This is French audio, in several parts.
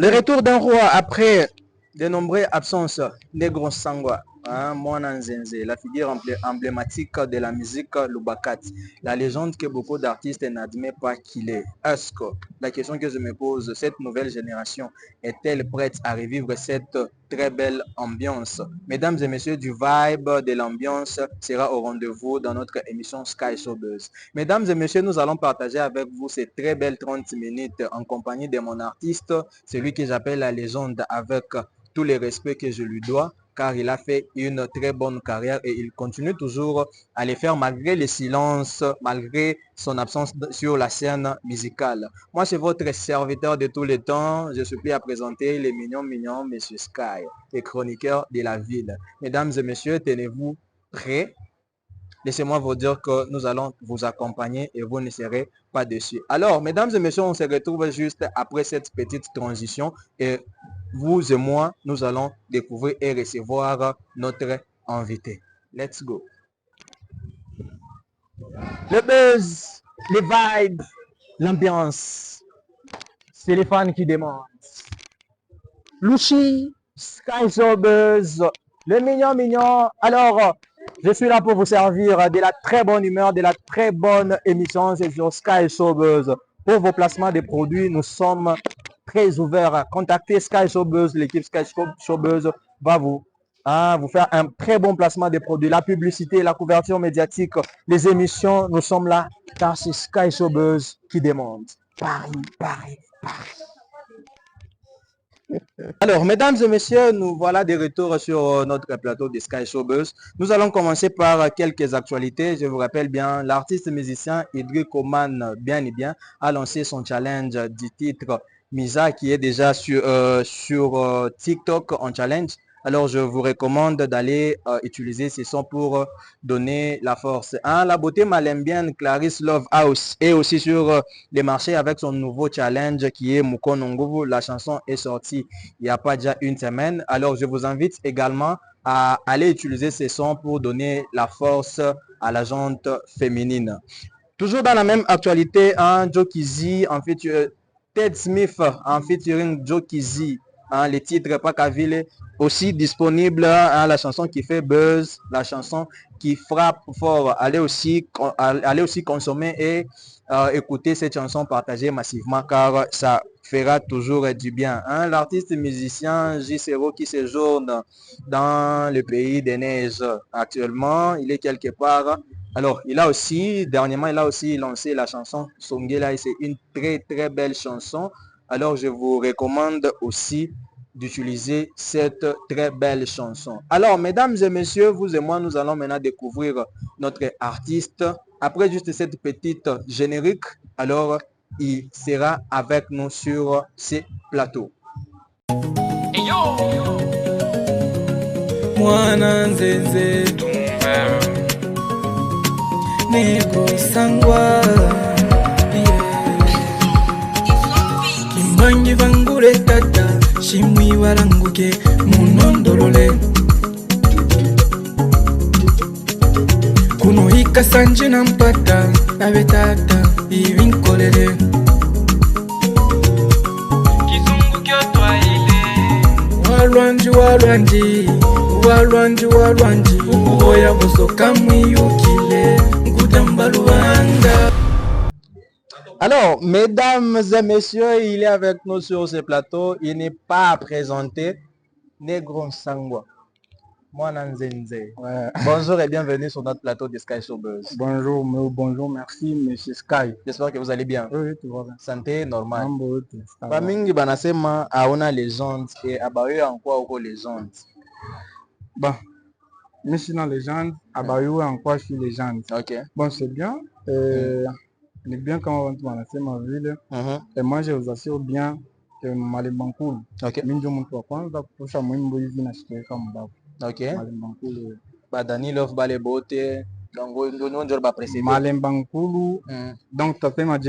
Le retour d'un roi après de nombreuses absences, Negro Sangwa, hein, Mwana Nzenze, la figure emblématique de la musique Lubakat, la légende que beaucoup d'artistes n'admettent pas qu'il est. Est-ce que la question que je me pose, cette nouvelle génération est-elle prête à revivre cette très belle ambiance? Mesdames et messieurs, du vibe de l'ambiance sera au rendez-vous dans notre émission Sky Showbiz. Mesdames et messieurs, nous allons partager avec vous ces très belles 30 minutes en compagnie de mon artiste, celui que j'appelle la légende, avec tous les respects que je lui dois, car il a fait une très bonne carrière et il continue toujours à les faire malgré les silences, malgré son absence sur la scène musicale. Moi, c'est votre serviteur de tous les temps. Je suis prêt à présenter les mignons, Monsieur Sky, les chroniqueurs de la ville. Mesdames et messieurs, tenez-vous prêts. Laissez-moi vous dire que nous allons vous accompagner et vous ne serez pas déçus. Alors, mesdames et messieurs, on se retrouve juste après cette petite transition et vous et moi, nous allons découvrir et recevoir notre invité. Let's go. Le buzz, les vibes, l'ambiance, c'est les fans qui demandent. Luchi, Sky Show Buzz, le mignon. Alors, je suis là pour vous servir de la très bonne humeur, de la très bonne émission. C'est sur Sky Show Buzz. Pour vos placements de produits, nous sommes très ouverts. Contactez Sky Show Buzz. L'équipe Sky Show Buzz va vous faire un très bon placement de produits. La publicité, la couverture médiatique, les émissions, nous sommes là car c'est Sky Show Buzz qui demande. Paris. Alors, mesdames et messieurs, nous voilà de retour sur notre plateau de Sky Showbiz. Nous allons commencer par quelques actualités. Je vous rappelle bien, l'artiste musicien Idriss Oman, bien et bien, a lancé son challenge du titre Misa qui est déjà sur TikTok en challenge. Alors, je vous recommande d'aller utiliser ces sons pour donner la force. Hein, la beauté malembienne Clarisse Love House est aussi sur les marchés avec son nouveau challenge qui est Mukonongovu. La chanson est sortie il n'y a pas déjà une semaine. Alors, je vous invite également à aller utiliser ces sons pour donner la force à la jante féminine. Toujours dans la même actualité, hein, Joe Kizzy, en fait, Ted Smith en featuring Joe Kizzy, hein, les titres Pakaville, aussi disponible, hein, la chanson qui fait buzz, la chanson qui frappe fort. Allez aussi consommer et écouter cette chanson partagée massivement car ça fera toujours du bien. Hein. L'artiste musicien J0 qui séjourne dans le pays des neiges actuellement, il est quelque part. Alors, dernièrement, il a aussi lancé la chanson Songela et c'est une très belle chanson. Alors, je vous recommande aussi d'utiliser cette très belle chanson. Alors, mesdames et messieurs, vous et moi, nous allons maintenant découvrir notre artiste. Après juste cette petite générique, alors, il sera avec nous sur ces plateaux. Hey yo! Mwana Nzenze Negro Sangwa Kimbangi vangure tata Shimwi waranguke munondolole Kuno hika sanje na mpata Nabe tata ivinkolele Kizungu kyoto aile Walwanji Uboya bosoka mwiyukile Nkutamba luwanga. Alors, mesdames et messieurs, il est avec nous sur ce plateau. Il n'est pas à présenter. Negro Sangwa. Mwana Nzenze. Ouais. Bonjour et bienvenue sur notre plateau de Sky Showbiz. Bonjour, merci Monsieur Sky. J'espère que vous allez bien. Oui, tout va bien. Santé normale. Bamingi banasema aona légende et abayo en quoi uko légende. Bon, je suis dans légende, abayo en quoi je suis légende. Ok. Bon, c'est bien. C'est bien quand on va lancer ma ville. Et moi, je vous assure bien que Malembankoul. Ok. Minjo mtu kwanza kusha mwimbo hivi na shikeka kama babu. Ok. Malembankoul. Badani love bale bote. Malembankoul. Donc tu fais ma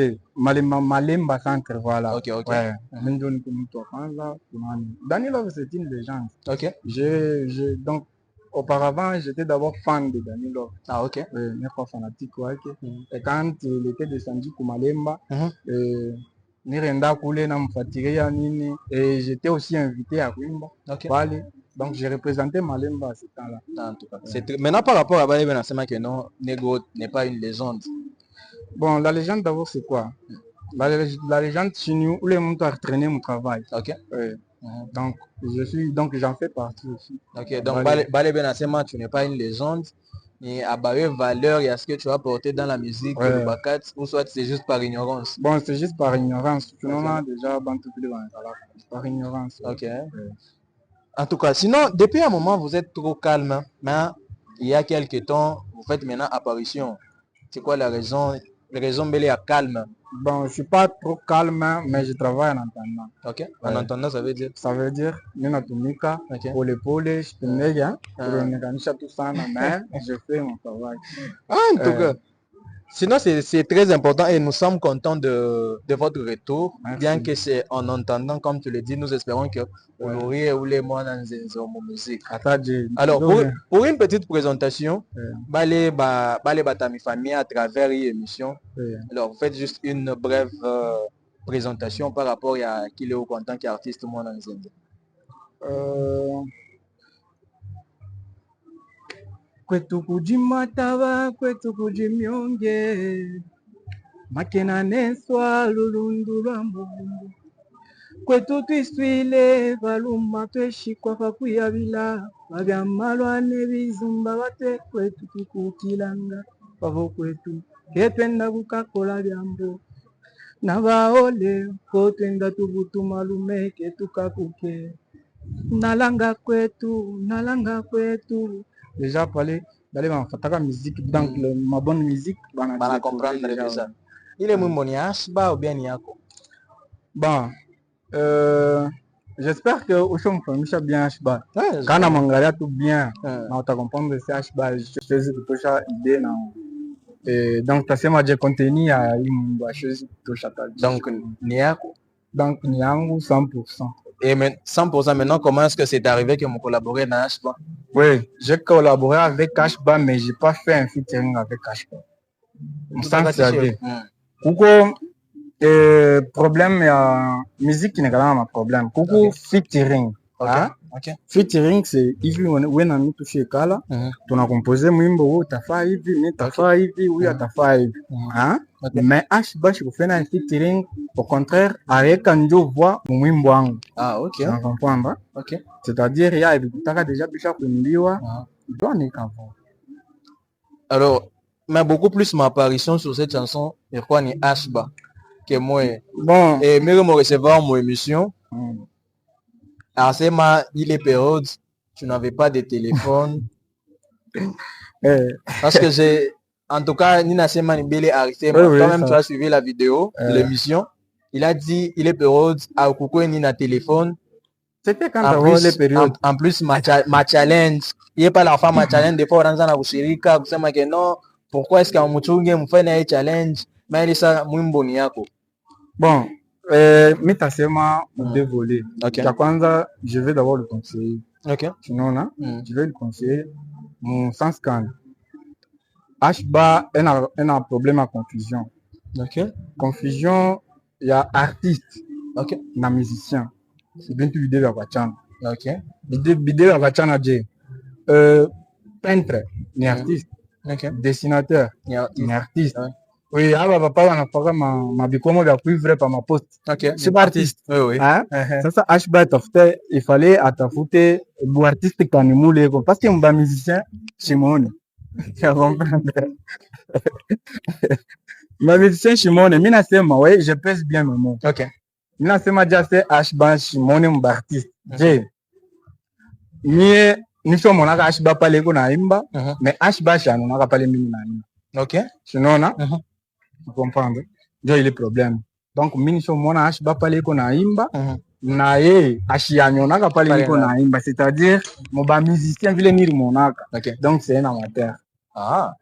Malemba centre voilà. Ok. Ouais. Minjo mtu kwanza. Dani love c'est une légende. Ok. Donc auparavant, j'étais d'abord fan de Dani Love. Ah, ok. Mes pas fanatique, ouais. Et quand il était descendu pour Malemba, nirenda kule na mfatiria nini, et j'étais aussi invité à Kwimba. Ok. Donc j'ai représenté Malemba à ce temps-là. En tout cas. Maintenant, par rapport à Balé Benasema, que non, Nego n'est pas une légende. Bon, la légende d'abord, c'est quoi? La légende chez nous, où les gens ont entraîné mon travail. Ok. Ouais. Donc j'en fais partie aussi. Ok, donc Balé Benasema, tu n'es pas une légende. Et à barrer valeur, il y a ce que tu as apporté dans la musique, le Bakat, ou soit c'est juste par ignorance. Bon, c'est juste par ignorance. Tu n'as déjà par ignorance. Ok. En tout cas, sinon, depuis un moment, vous êtes trop calme. Mais il y a quelques temps, vous faites maintenant apparition. C'est quoi la raison? La raison belle est calme. Bon, je suis pas trop calme, mais je travaille en entendant. Ok. En entendant, ça veut dire? Ça veut dire, ninatumika, pole pole, je te nègre, tout ça, mais je fais mon travail. Ah, en tout cas. Sinon, c'est très important et nous sommes contents de votre retour. Merci. Bien que c'est en entendant, comme tu le dis, nous espérons que vous l'aurez ou les mois dans une musique. Alors, pour une petite présentation, Balé Batami Famille à travers l'émission. Alors, vous faites juste une brève présentation par rapport à qui est au content qu'artiste moi dans Nzembe. Kwetu kujimataba, kwetu kujimyonge, makena neswa lulundu lwa mbungu. Kwetu twiswile baluma tweshikwa kakuyabila, babyamalwa nebizumba bate kwetu tukukilanga, bavo kwetu ketwenda kukakola byambo. Nabaole ko twenda tubutuma lume ketukakuke. Nalanga kwetu. Déjà parler d'aller dans la musique, donc ma bonne musique, bana comprendre déjà. Il est mon yashba ou bien yako? Bon, j'espère que au fond me bien hba. Quand on mangaria tout bien, on t'a comprendre c'est hba, je faisais tout ça idée non. Et donc ça c'est ma contenu à une chose tout ça. Donc niako. Donc niangu 100%. Et 100% maintenant, comment est-ce que c'est arrivé que vous collaborez dans Ashba? Oui, j'ai collaboré avec Ashba, mais j'ai pas fait un featuring avec Ashba. Pourquoi problème, musique qui n'est pas un problème. Pourquoi featuring? Featuring, c'est if on when on touché kala, tu as composé mwimbo, tu as fait hivi, mais tu as fait hivi, oui, tu as fait hivi. Mais Ashba, je fais un featuring, au contraire, avec un voix mwimbo wangu. Ah, ok. Tu comprends? Ok. C'est-à-dire, il y a déjà déjà kumbiwa, doit n'est qu'à voir. Alors, mais beaucoup plus ma apparition sur cette chanson, je crois, ni Ashba que moi. Bon. Et même me recevoir mon émission. Alors, c'est il est période, tu n'avais pas de téléphone. Parce que j'ai, en tout cas, Nina Sema Nibele arrêté. Toi-même, tu as suivi la vidéo de l'émission. Il a dit, il est période, à Koukou Nina téléphone. C'était quand les périodes. En plus, ma challenge. Il n'est pas la femme ma challenge. Des fois, on a un kusema que non. Pourquoi est-ce qu'on me fait un challenge? Mais il est ça, mouimboni yako. Bon. Mitasema dévolé. Je vais d'abord le conseiller. Ok. Sinon, je vais le conseiller. Mon sens quand Ashba a un problème à confusion. Ok. Confusion, il y a artiste. Ok. Na musicien. C'est bien tout l'idée de la voiture. Ok. L'idée de la voiture, peintre, ni artiste. Ok. Dessinateur, ni artiste. Oui, papa on a fait ma bikomo de cuivre par ma poste. Ok. C'est pas artiste. Oui. Hein? Ça Ashba il fallait atafute bu artiste kanimule parce que mon musicien Simone. Tu comprends? Ma musicien Simone, mina sema ouais, je pèse bien mes mots. Ok. Mina sema déjà c'est Ashba Simone mon artiste. J'ai ni sommes mon Ashba pas les na imba, mais Ashba chano na pas les mini na imba. Ok. Sinon na tu comprends? J'ai les problèmes. Donc miniso mona ashba pale ko na imba na ye ashianyo naka pale ko na imba, c'est-à-dire mon ba musicien vile niri monaka. Donc c'est un amateur. Ah.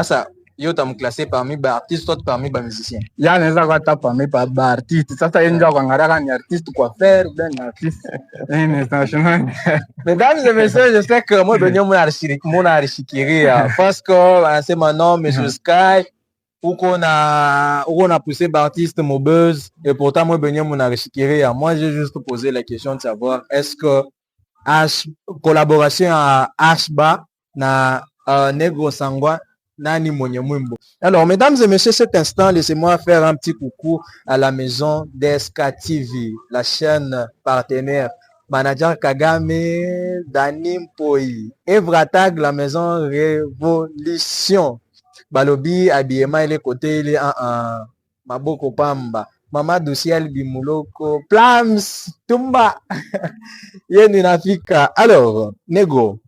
Ça yo t'as me classé parmi ba artistes, toi parmi ba musiciens. Ya neza kwa ta parmi ba artistes. Sasa yenja kwa ngara ni artiste quoi faire ben artiste. Mesdames et messieurs, je sais que moi venir mon archikiri parce que c'est mon nom Monsieur Sky. uko na poussé d'artiste mon buzz et pourtant moi benye mon rechiquéré. Moi j'ai juste posé la question de savoir est-ce que collaboration à Ashba na Negro Sangwa nani mwenye mwimbo. Alors mesdames et messieurs, cet instant laissez-moi faire un petit coucou à la maison d'SK TV, la chaîne partenaire. Manager Kagame, Dani Mpoi, Evratag, la maison Révolution. Balobi, habillement, il est côté, il est en Maboko Pamba. Mama Douciel Bimuloko, Plams, Tumba. Yeninafika. Alors, Nego,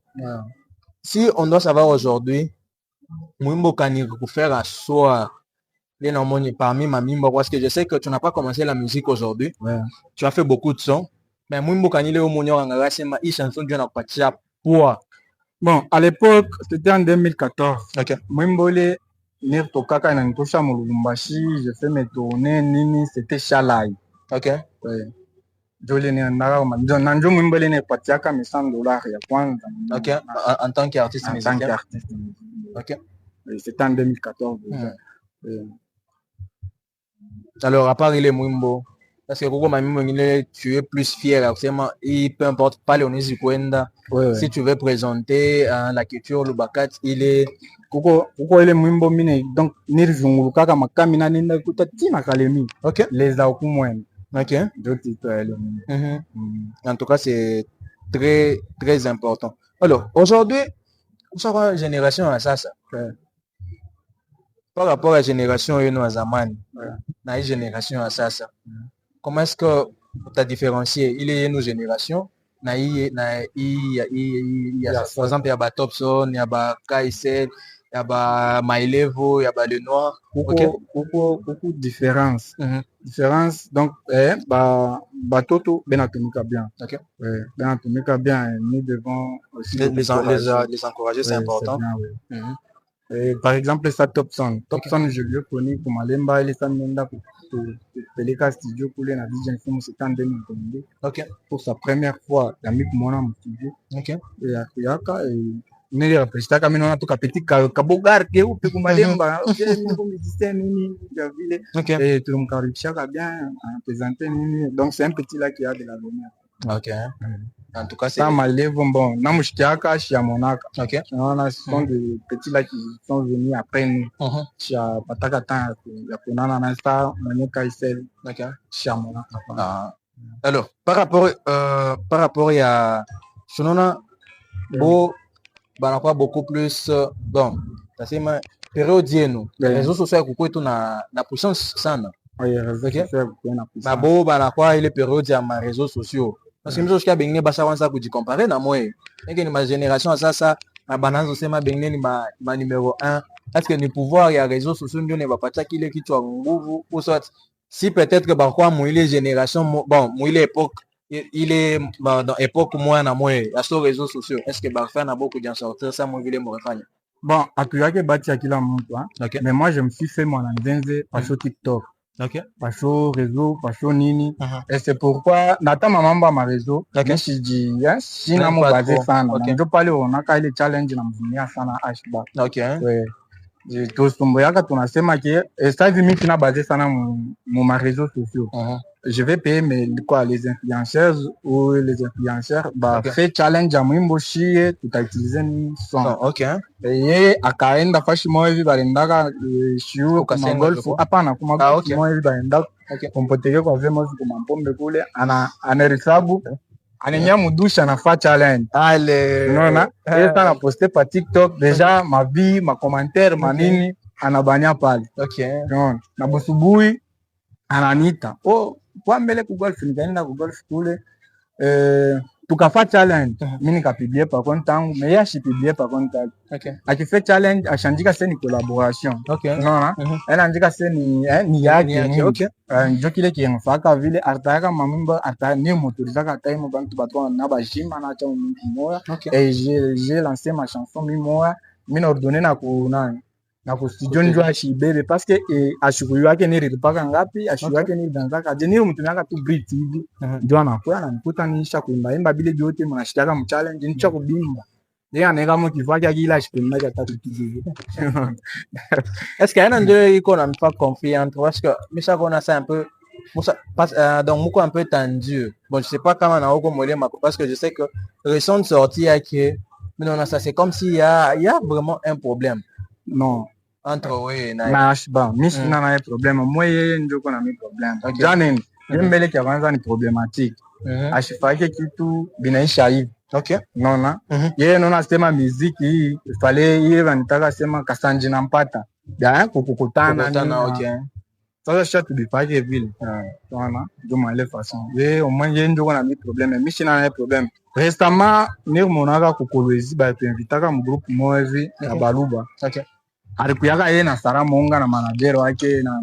si on doit savoir aujourd'hui, Mwimbo Kani pour faire un soir, parmi ma mimbo, parce que je sais que tu n'as pas commencé la musique aujourd'hui. Ouais. Tu as fait beaucoup de sons. Mais Mwimbo Kani Leo Mounio Angara, c'est ma chanson de Napatia. Bon, à l'époque, c'était en 2014. Ok. Mwimbo le Nir Tokaka na Ntosha Mulumbashi, j'ai fait mes tournées, Nini, c'était Shalai. Ok. Ouais. Joli ni Nara, Nanjo Mwimbo le Nepatiaka, mais $100 ya kwanza. Ok. En tant qu'artiste musicien. En tant qu'artiste. Ok. C'était en 2014. Alors, à part les Mwimbo, parce que Koko Mamimbo, tu es plus fier, absolument, et peu importe, pas le Kwenda. Si tu veux présenter la culture, le Bakat, il est. Koko il est Mwimbo mine, donc Nirzungu, Kaka Makamina, Nina Kutatina Kalemi. Ok. Les Aokumwen. Ok. En tout cas, c'est très, très important. Alors, aujourd'hui, vous savez, la génération à ça. Par rapport à la génération à Zaman, la génération à ça. Comment est-ce que tu as différencié? Il y a une génération, par exemple, il y a Topson, il y a Kaisel, il y a Maïlevo, il y a Le Noir. Beaucoup de différences. Différence, donc, Toto, Benatumika bien. Ok. Benatumika bien, nous devons aussi les encourager, c'est important. Bien, par exemple, ça Topson. Topson, je l'ai connu comme Alemba, il est Samenda pour Peleka Studio pour les Nadijan Film, c'était en 2022. Ok. Pour sa première fois, il a mis mon nom studio. Ok. Et à Kuyaka, et Neri a précisé que nous avons tout petit Kabogar, qui est où, pour Malemba, et tout le monde a bien présenté. Donc, c'est un petit là qui a de la lumière. Ok. En tout cas, c'est. Ça m'a levé bon. Namushkiaka, Chiamonaka. Ok. Ce sont des petits là qui sont venus après nous. Chia Patakatan, Yakunana Nasta, Manyoka Isel. Ok. Chiamonaka. Alors, par rapport à Shonona, beaucoup plus. Bon, c'est ma période, nous. Les réseaux sociaux, na puissance sana. Oui, les réseaux sociaux, na puissance. Il est période à ma réseaux sociaux. Parce que nous aussi bengne basa wanza kujicomparer na moi. Ngeni ma génération ça na bananzo sema bengne ni ma numéro 1. Est-ce que ni pouvoir ya réseaux sociaux ndio ne bapatia kile kitu nguvu ou soit si peut-être que bakwa muile génération bon muile époque il est dans époque moi na moi ya sur réseaux sociaux. Est-ce que bafa na beaucoup d'en sortir ça moi vile mo refanya. Bon, atuyake bati ya kila mtu hein. Okay. Mais moi je me suis fait mon anzenze sur TikTok. Ok. Pasho réseau, pasho nini. Et c'est pourquoi nata mamamba ma réseau. Okay. Je dis yes, si na mo basé sana. Okay. Je parle on a ile challenge na mvumia sana Ashba. Ok. Ouais. Je tosomboyaka tunasema ke sasa mimi kina basé sana mu ma réseaux sociaux. Je vais payer les influenceurs ou les influenceurs fait challenge à mwimbo shie tutautilize ni son. Ok. Yeye akaenda fashi moja hivi balendaka shiu kwa golf hapana kuma golf moja hivi balenda kompoteke kwa vema kwa mpombe kule anahesabu anenya mudusha anafanya challenge ale unaona yeye sana poster pa TikTok deja ma vie ma commentaire manini anabania pale. Okay. Unaona na busubuhi ananita kwa mbele ku golf nikaenda ku golf kule tukafa challenge mimi nikapibia par contre tangu mais ya shipibia par contre. Okay. Akifait challenge ashandika c'est une collaboration. Okay. Unaona elle andika c'est ni yake. Okay. Ndio kile kiemfaka vile artaka mamimba ata ni motorizaka time bantu batwa na bashima na cha mmoja. Et j'ai lancé ma chanson mimoya mimi ordonné na kunani na ku studio ndio ashibebe parce que ashukuru yake ni rilipaka ngapi ashukuru yake ni danzaka je ni mtumaka tu beat hivi ndio anakuwa ananikuta niisha kuimba imba bile yote mnashitaka mchallenge nicha kubimba Il y a un gars qui voit qu'il a, je peux me mettre à table. Est-ce qu'il y a un deux qu'on n'a pas compris entre parce que Micha qu'on a ça un peu donc beaucoup un peu tendu. Bon, je sais pas comment on a recommandé parce que je sais que récente sortie à qui mais non, ça c'est comme s'il y a vraiment un problème. Non. Entre oui, mais bon, Miss n'a un problème. Moi, il y a un problème. J'en ai qui avance une problématique. À chaque fois que tu viens chez ok, non, non. Il non a ma musique, il fallait y venir sema Kasanji Nampata. Ya, kukutana ok. Ça c'est tout pas que ville. Voilà, de ma façon. Et au moins il y a un problème, mais si n'a un problème. Récemment, nous monaga kukolwezi ba invitaka mu groupe moevi na Baluba. OK. Alikuyaga yeye na Sara Monga na manager wake na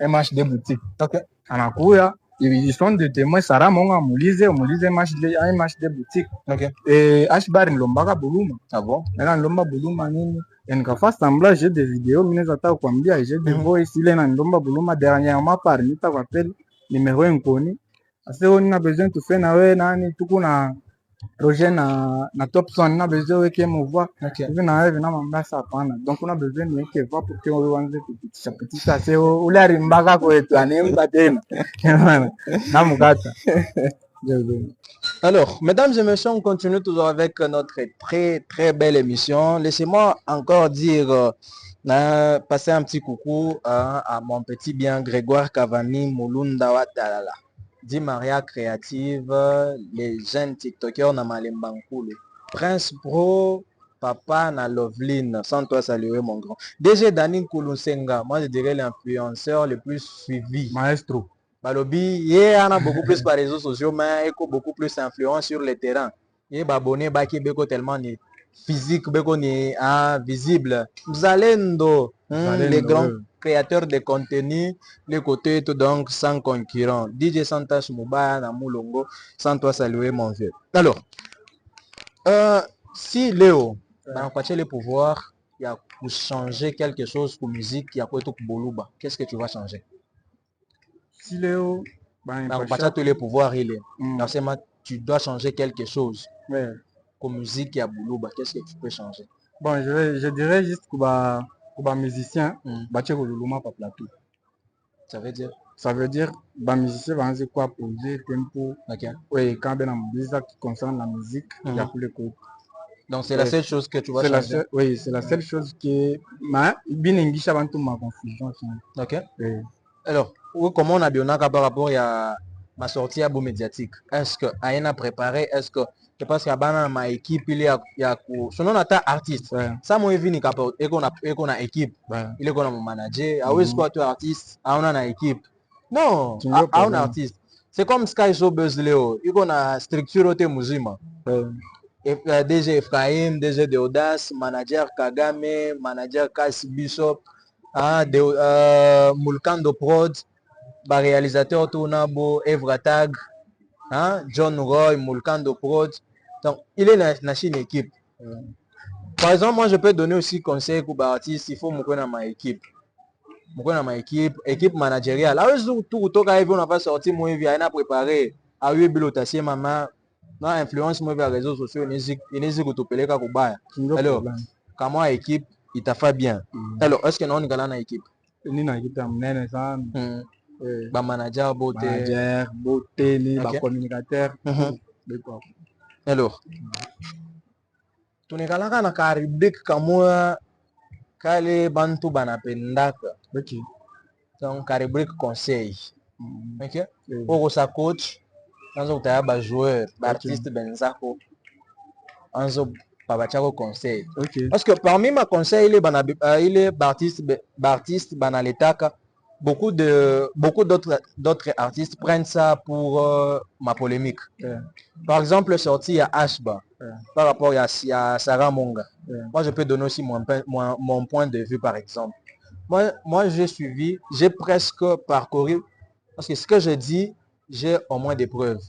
MHD boutique. OK. Anakuya ils sont de témoins. Sara Monga muulize MHD boutique. OK. Et Ashbar Nlombaka Buluma. Ah bon? Na Nlomba Buluma nini? Nikafanya semblant, j'ai des vidéos, mais nataka kuambia j'ai des voice ile na Nlomba Buluma dernièrement par nita kwa appel numéro inconnu. Ase on a besoin de faire na we nani tuko na projet na top son na besoin weke mo voix. OK. Hivi na wewe na mambo sasa hapana. Donc on a besoin de weke voix pour que on uanze kupitisha sasa ule arimbaka kwetu anemba tena. Na mukata. Alors, mesdames et messieurs, on continue toujours avec notre très belle émission. Laissez-moi encore dire, passer un petit coucou à mon petit bien Grégoire Cavani Mulunda Watalala. Dit Maria Créative, les jeunes TikTokers na Malembankulu. Prince Bro, Papa na Loveline, sans toi saluer mon grand. DG Dani Kulusenga, moi je dirais l'influenceur le plus suivi. Maestro. Balobi, il en a beaucoup plus par les réseaux sociaux, mais il a beaucoup plus d'influence sur le terrain. Il est abonné, qui est tellement physique, visible. Zalendo, les grands créateurs de contenu, les côtés tout donc sans concurrent. DJ Santas Mouba, Namoulongo, sans toi saluer mon vieux. Alors, si Léo, dans le pouvoir, il y a pour changer quelque chose pour musique, il y a quoi tout pour Boluba, qu'est-ce que tu vas changer? Si Léo, tous les pouvoirs, il est. Tu dois changer quelque chose. Ouais. Comme musique, il y a Boulouba. Qu'est-ce que tu peux changer? Bon, je dirais juste que les musiciens, par plateau. Ça veut dire? Ça veut dire les musiciens vont quoi poser tempo. OK. Oui, quand il y a une qui concerne la musique, il y a plus de côté. Donc c'est la seule chose que tu vas changer? Oui, c'est la seule chose qui est... Mais bien enguiche avant tout ma confusion. OK. Oui. Alors, comment on a bien par rapport à ma sortie à Beau Médiatique? Est-ce que Aïna a préparé? Est-ce que je pense qu'il y a ma équipe, il y a son nom est artiste. Ça moi vini et qu'on a équipe. Il est qu'on a mon manager. Ah oui, c'est quoi toi artiste? Ah on a une équipe. Non, ah on a artiste. C'est comme Sky Show Buzz Léo. Il qu'on a structure au Muzima. DG Ephraim, DG de Audace, manager Kagame, manager Kas Bishop. Mulkando Prod, réalisateur Tournabo, Evra Tag, John Roy, Mulkando Prod. Donc, il est dans une équipe. Par exemple, moi, je peux donner aussi conseil pour l'artiste, il faut me connaître ma équipe. Me connaître ma équipe managériale. Là, tout on va sortir, moi, il a préparé. À 8 bilotassiers, maman, non, influence, moi, les réseaux sociaux, il n'est pas de alors, comment équipe, il t'a fait bien. Alors, est-ce que non, on est dans l'équipe? On est dans l'équipe, manager, beauté, communicateur. Alors, tu n'es pas dans la rubrique comme kale bantu banapendaka. OK. Donc, la rubrique conseil. OK? Pour sa coach, dans un joueur, artiste benzako, anzo Babachako conseil. Okay. Parce que parmi ma conseil, il est Bartiste Banaletaka. Beaucoup d'autres artistes prennent ça pour ma polémique. Par exemple, sorti à Ashba, par rapport à Sarah Monga. Moi, je peux donner aussi mon point de vue, par exemple. Moi j'ai suivi, j'ai presque parcouru, parce que ce que je dis, j'ai au moins des preuves.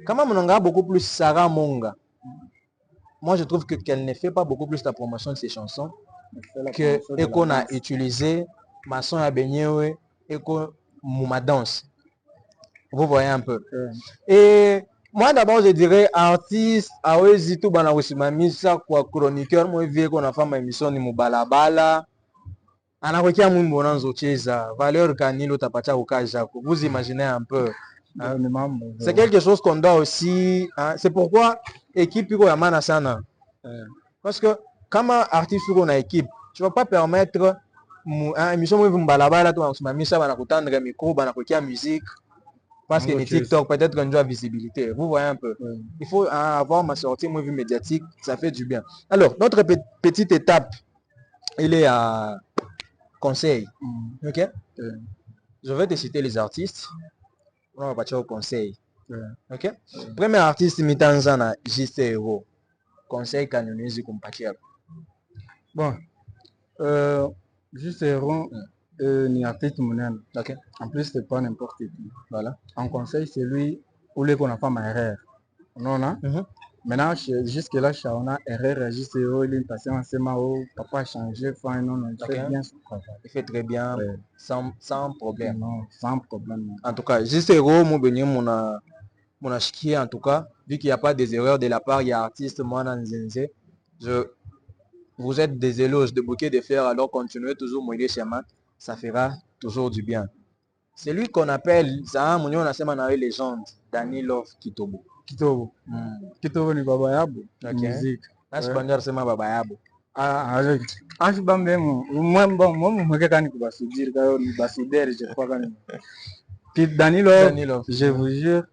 Quand même, on a beaucoup plus Sarah Monga. Moi, je trouve qu'elle ne fait pas beaucoup plus la promotion de ses chansons et qu'on a utilisé ma son à Benyewe et qu'on ma danse. Vous voyez un peu. Et Moi d'abord je dirais artiste awezi tu bana kusimamisha kwa chroniqueur mwe vie kona fama émission ni mubalabala anakokia mwimbo nanzocheza valeur kanilo tapacha ukajako. Vous imaginez un peu hein? C'est quelque chose qu'on doit aussi hein? C'est pourquoi équipe iko ya maana sana parce que kama artiste uko na équipe tu vas pas permettre émission mwe mbalabala tu kusimamisha bana kutandra micro bana kokia musique parce que les TikTok, peut-être qu'on doit visibilité. Vous voyez un peu. Il faut avoir ma sortie, moi, vue médiatique, ça fait du bien. Alors, notre petite étape, il est à conseil. Ok? Je vais te citer les artistes. On va partir au conseil. Ok? Premier artiste, Mitanzana, JC Hero. Conseil canoniser comme partir. Bon. JC Hero. Ni artiste monène. Okay. En plus, c'est pas n'importe qui. Voilà. En conseil, c'est lui où les qu'on a fait ma erreur. Non, non. Maintenant, jusque là, on a erreur. Juste il est passé en sema papa a changé. Enfin, non, il fait bien son travail. Il fait très bien, sans problème. Non, sans problème. En tout cas, juste Hero, mon béni, mon achiquier, en tout cas, vu qu'il n'y a pas des erreurs de la part, il y a artiste, moi, dans Nzenze. Vous êtes des éloges de bouquet de fer, alors continuez toujours Moïse Chemin. Ça fera toujours du bien. C'est lui qu'on appelle, ça, on a une légende, Danny Love Kitobo. Kitobo. Kitobo ni baba yabo. Musique. Nashibandar sema baba yabo. Je suis même moi kani kubasudiri kayo ni basudere je crois kani. Danny Love, je vous jure,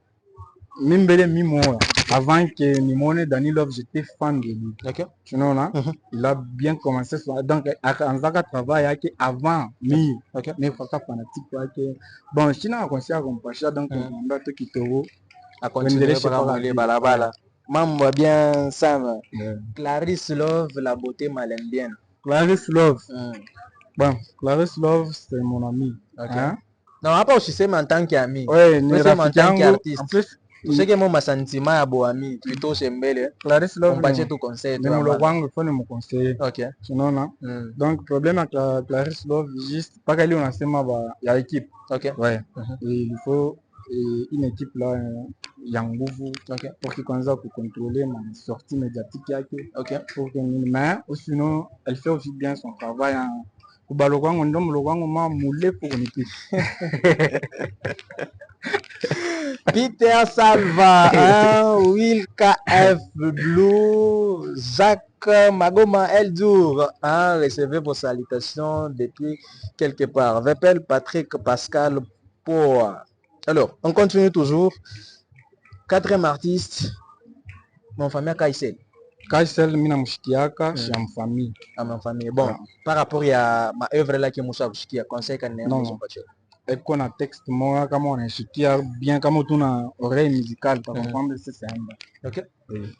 mimbele mimoya. Avant que Nimone Danny Love, j'étais fan de lui. Okay. Tu vois, là, il a bien commencé. Donc, en Zaka travail avant, mais il faut pas fanatique. Bon, je suis dans un concert comme Pacha, donc on a tout qui te vaut. À continuer par les balabala. Maman bien ça. Clarisse Love, la beauté malendienne. Clarisse Love. Bon, Clarisse Love, c'est mon ami. Hein? Non, après aussi c'est en tant qu'ami. Oui, mais c'est en tant qu'artiste. En plus, tu sais que mon sentiment à Boami, plutôt c'est mbele. Clarisse Love, on passe tout conseil. Mais mon logo, il faut me conseiller. Ok. Sinon, non. Donc, problème avec Clarisse Love, juste pas qu'elle on a il y a l'équipe. Ok. Ouais. Et il faut une équipe là, Yangouvou, pour qu'il commence à contrôler ma sortie médiatique. Ok. Pour que, mais sinon, elle fait aussi bien son travail. Peter Salva, hein, Will KF Blue, Jacques Magoma Eldour, hein, recevez vos salutations depuis quelque part. Vepel Patrick Pascal pour. Alors, on continue toujours. Quatrième artiste, mon famille Kaisel. Kaisel, mina mushikiaka, chez ma famille. À ma famille. Bon, par rapport à ma œuvre là qui est moussa mushikia, conseil qu'on a non. Et qu'on a texte moi comme on est bien comme on a oreille musicale pour comprendre c'est un bon. Ok.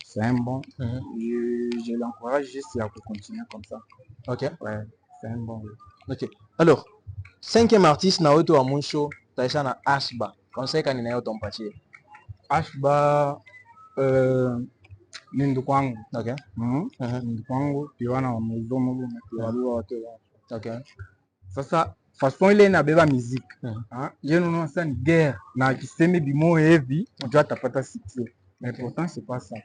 C'est un bon. Je l'encourage juste à continuer comme ça. Ok. Ouais, c'est un bon. Ok. Alors, cinquième artiste Naoto Amuncho, Taïsa na Ashba. Conseil qu'on a eu ton parti. Ashba Nindu kwangu. Okay. Nindu kwangu piwana wa muzomo piwaluwa watu. Okay. Sasa façon ile inabeba muziki. Je non ça ni guerre na kiseme bimo heavy, unajua atapata succès. Mais pourtant c'est pas ça.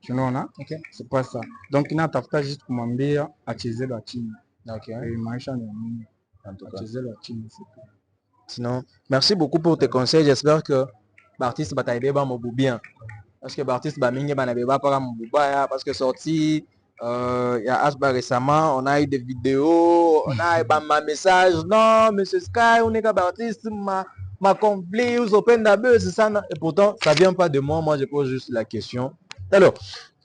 Tu vois là? OK. C'est pas ça. Donc inatafuta juste kumwambia acheze la chini. OK. Et maisha ni nini? En tout cas, acheze la chini c'est tout. Sinon, merci beaucoup pour tes conseils. J'espère que l'artiste va t'aider à me bien. Parce que l'artiste va m'aider à me parce que sorti il y a Ashba récemment, on a eu des vidéos, on a eu ma message, non, Monsieur Sky, on est qu'un artiste, m'a compris, vous open d'abord, c'est ça. Et pourtant, ça vient pas de moi, je pose juste la question. Alors,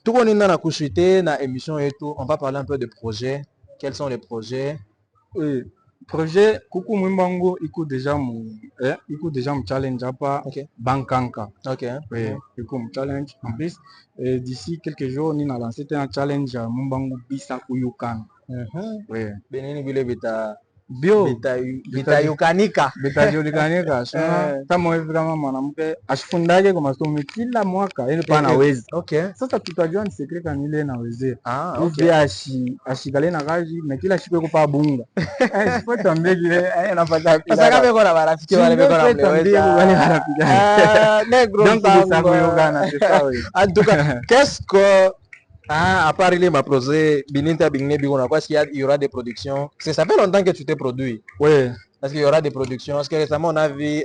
tout le monde est dans la couchité, dans l'émission et tout, on va parler un peu de projets. Quels sont les projets? Oui. Projet Kuku Mwimbango iko déjà mon challenge hapa Bankanka. OK. Oui, iko mon challenge en plus d'ici quelques jours ni na lancé un challenge à Mwimbango Bisa Kuyukan. Oui. Benini bile bita bio vitayukanika vitajulikananika sio kama hivi kama mwanamke ashifundage kwa masomo kila mwaka ili pana wezi. Okay. Sasa tutajua ni secret kani ile inawezea. Okay. Ashikale na kazi na kila siku kupa bunga. Sipo tambie kile anapata pila. Sasa kama kuna marafiki wale beko na mleweza. Wale marafiki. Negro Donc vous Uganda, c'est ça oui. En tout cas, qu'est-ce que à part les ma projet Bininta Bigné Bigona, parce qu'il y aura des productions. Ça fait longtemps que tu t'es produit. Oui. Parce qu'il y aura des productions. Parce que récemment on a vu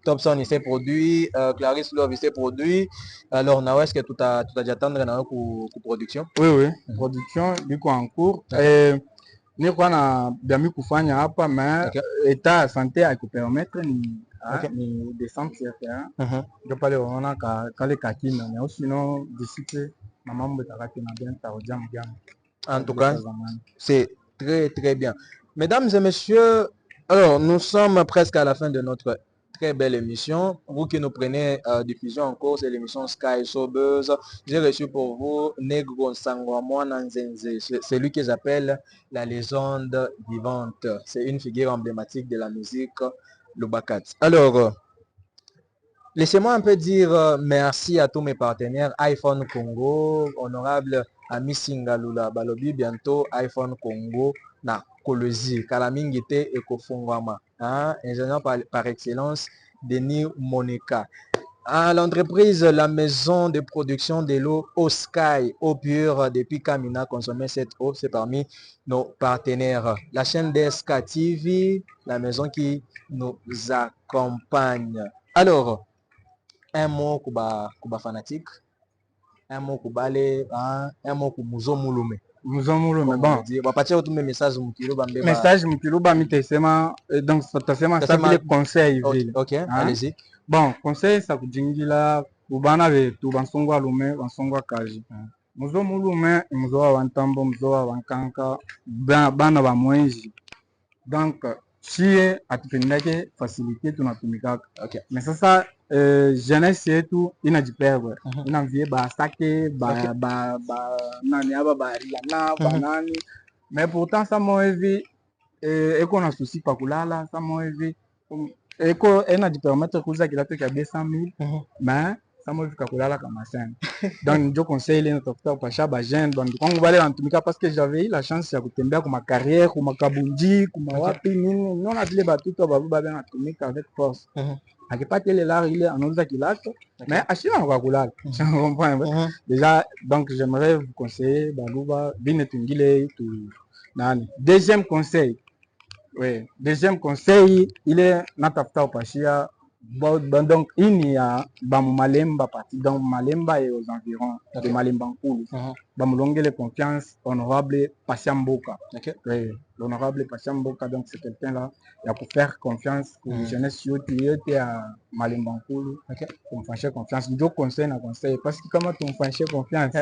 Thompson il s'est produit, Clarisse Love il s'est produit. Alors now est-ce que tu as déjà attendre pour production? Oui oui. Production biko en cours. Ni kwa na biami kufanya hapa mais état santé akupermettre ni descendre sur terrain. Ndio pale unaona kale kakina mais sinon d'ici que mambo itakati na bien taodia mjama. En tout cas, c'est très très bien. Mesdames et messieurs, alors nous sommes presque à la fin de notre très belle émission. Vous qui nous prenez diffusion en cours, c'est l'émission Sky Showbuzz. J'ai reçu pour vous Negro Sangwamwana Nzenze. C'est lui que j'appelle la légende vivante. C'est une figure emblématique de la musique Lubakat. Alors, laissez-moi un peu dire merci à tous mes partenaires. iPhone Congo, honorable Ami Singalula Balobi, bientôt iPhone Congo na Kolozi, Kalamingite et Kofungwama, ingénieur par excellence, Denis Monica. À l'entreprise, la maison de production de l'eau Eau Sky, eau pure depuis Kamina, consommer cette eau, c'est parmi nos partenaires. La chaîne DSK TV, la maison qui nous accompagne. Alors, un mot kuba fanatique, un mot kubale, un mot kumuzo mulume. Muzomulume bon. Bapatia utume message mkiluba mbeba. Message mkiluba mitasema donc tutasema ça vile conseil vile. OK, allez-y. Bon, conseil ça kujingila ubana betu bansongwa lume bansongwa kaji. Muzomulume muzoa wantambo muzoa wankanka bana ba mwenji. Donc chie atupendake facilité tunatumikaka. OK. Mais sasa jeunesse yetu inajiperdre. Inavie ba sake ba nani aba ba riana ba nani. Mais pourtant ça moi hivi eko na souci pa kulala ça moi hivi eko inajipermettre kuuza kilato cha 200,000 mais ça moi hivi kulala kama sana. Donc ndio conseil ile natafuta kupasha ba jeune donc kwangu wale wanatumika parce que j'avais eu la chance ya kutembea kwa carrière kwa makabunji kwa wapi nini naona vile batuto babu baba wanatumika avec force. Akipata ile lari ile anauza kilato mais ashina kwa kulala. Tu comprends? Déjà donc j'aimerais vous conseiller baluba bine tungile tu nani. Deuxième conseil. Oui, deuxième conseil, il est natafuta upashia donc ini ya bamumalemba parti donc Malemba et aux environs de Malemba Nkulu. Bamulongele confiance honorable Pasiamboka. Oui, l'honorable Pasiamboka donc c'est quelqu'un là il a pour faire confiance pour jeunesse yote à Malemba Nkulu. Pour faire confiance, je conseille na conseil parce que comment tu me fais confiance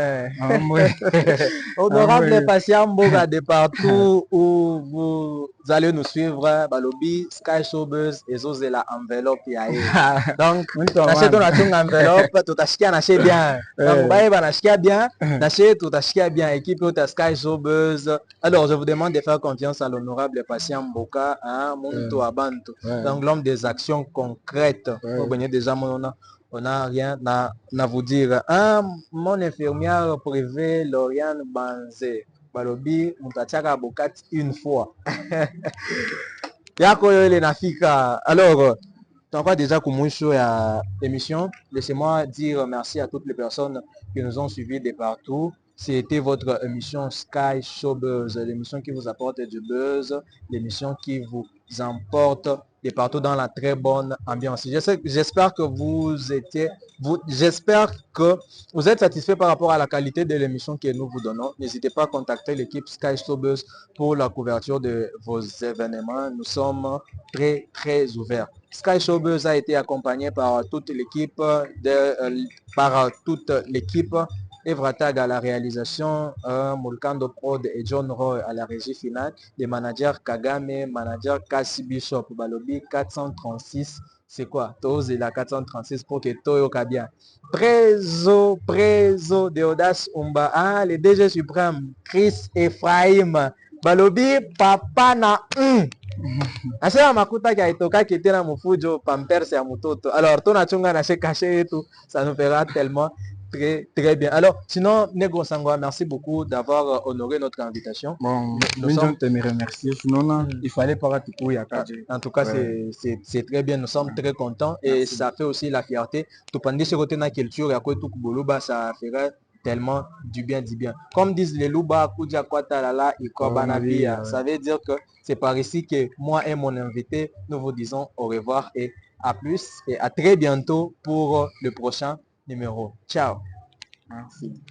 honorable Pasiamboka de partout où vous allez nous suivre Balobi Sky Showbuzz et Zozela enveloppe ya donc tâchez ton enveloppe tutashikia na chez bien donc bae banashikia bien tâchez tutashikia bien équipe de Sky Showbuzz. Alors je vous demande de faire confiance à l'honorable Pasiamboka Muntu Abantu, donc l'homme des actions concrètes. Déjà on n'a rien à vous dire. Mon infirmière privée Lauriane Banze Balobi mutachaka bokat une fois. Yako yole nafika. Alors t'envoies déjà kumwisho ya émission. Laissez-moi dire merci à toutes les personnes qui nous ont suivis de partout. C'était votre émission Sky Showbuzz, l'émission qui vous apporte du buzz, l'émission qui vous emporte de partout dans la très bonne ambiance. J'espère que j'espère que vous êtes satisfait par rapport à la qualité de l'émission que nous vous donnons. N'hésitez pas à contacter l'équipe Sky Showbuzz pour la couverture de vos événements. Nous sommes très très ouverts. Sky Showbuzz a été accompagné par toute l'équipe Evratag à la réalisation, Mulkando Prod et John Roy à la régie finale, les managers Kagame, manager Kassi Bishop, Balobi 436, c'est quoi? Toz et la 436 pour que Toyo Kabia. Prezo de Audace Umba, les DG suprêmes, Chris Ephraim, Balobi papa na Asema makuta kia itoka kitena mufujo pampers ya mutoto. Alors, tona chunga na se caché et tout, ça nous fera tellement très bien. Alors, sinon, Negro Sangwa, merci beaucoup d'avoir honoré notre invitation. Bon, nous sommes te remercier. Sinon, il fallait pas rater pour Yakaji. En tout cas, c'est très bien. Nous sommes très contents et merci. Ça fait aussi la fierté. Tout pendant ce côté de la culture, et à quoi tout Kuboloba, ça ferait tellement du bien. Comme disent les Louba, Koudia Kwatalala et Kobanabia, ça veut dire que c'est par ici que moi et mon invité, nous vous disons au revoir et à plus et à très bientôt pour le prochain numéro. Ciao. Merci.